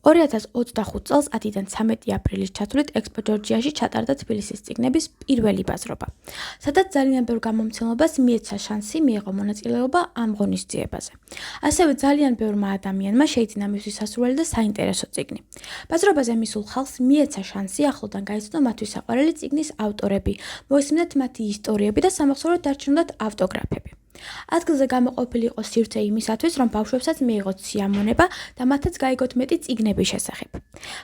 2025 წელს 10-დან 13 აპრილის ჩათვლით ექსპო ჯორჯიაში ჩატარდა თბილისის წიგნების პირველი ბაზრობა, სადაც ძალიან ბევრ გამომცემლობას მიეცა შანსი მიეღო მონაწილეობა ამ ღონისძიებაზე. ასევე ძალიან ბევრმა ადამიანმა შეიძინა მისთვის სასურველი და საინტერესო წიგნი. ბაზრობაზე მისულ ხალხს მიეცა შანსი ახლოდან გაიცნო მათთვის საყვარელი წიგნის ავტორები, მოისმინათ მათი ისტორიები და სამახსოვროდ დარჩენოდათ ავტოგრაფები. ადგილზე გამოყოფილი იყო სივრცე იმისათვის, რომ ბავშვებსაც მიიღოთ სიამონება და მათაც გაიგოთ მეტი წიგნების შესახებ.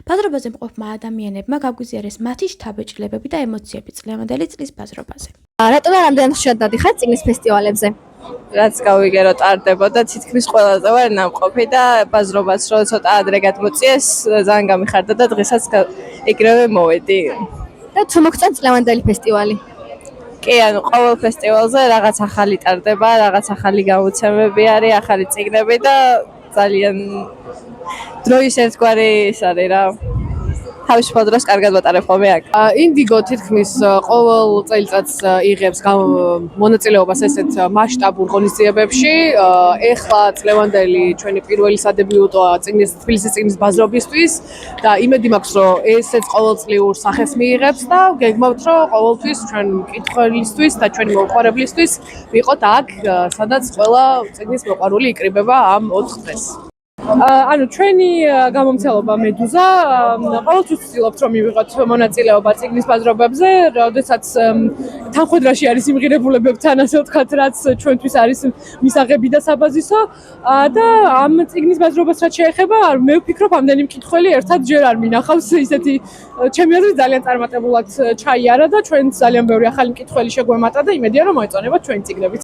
ბაზრობაზე მყოფმა ადამიანებმა გაგვიზიარეს მათი შთაბეჭდილებები და ემოციები წლევანდელი წლის ბაზრობაზე. რატომ რამდენად ხშირად დადიხარ წიგნის ფესტივალებზე? რაც გავიგე რომ ტარდებოდა, თითქმის ყველაზე ვარ ნამყოფი და ბაზრობას რო ცოტა ადრე გადმოწიეს, ძალიან გამიხარდა და დღესაც ეგრევე მოვედი. და თუ მოგწონთ წლევანდელი ფესტივალი? კი, ანუ ყოველ ფესტივალზე რაღაც ახალი ტარდება, რაღაც ახალი გამოცემები არის, ახალი წიგნები და ძალიან დროის ერთგვარი ის არის რა. თავისუფალ დროს კარგად ვატარებ ხოლმე აქ. ინდიგო თითქმის ყოველ წელიწადს იღებს მონაწილეობას ესეთ მასშტაბურ ღონისძიებებში. ეხლა წლევანდელი ჩვენი პირველი სადებიუტოა თბილისის წიგნის ბაზრობისთვის და იმედი მაქვს, რომ ესეც ყოველწლიურ სახეს მიიღებს და გეგმავთ, რომ ყოველთვის ჩვენ მკითხველისთვის და ჩვენი მოყვარებლისთვის ვიყოთ აქ, სადაც ყველა წიგნის მოყვარული იკრიბება ამ 4 დღეს. ანუ ჩვენი გამომცემლობა მედუზა ყოველთვის ვცდილობთ რომ მივიღოთ მონაწილეობა წიგნის ბაზრობებზე, როდესაც თანხმედრაში არის იმღირებულებებთან, ასე ვთქვათ, რაც ჩვენთვის არის მისაღები და საბაზისო და ამ წიგნის ბაზრობას რაც შეეხება, მე ვფიქრობ, ამდენი მკითხველი ერთად ჯერ არ მინახავს ისეთი ჩემი აზრით ძალიან წარმატებულად ჩაიარა და ჩვენც ძალიან ბევრი ახალი მკითხველი შეგვემატა და იმედია რომ მოეწონებათ ჩვენი წიგნები.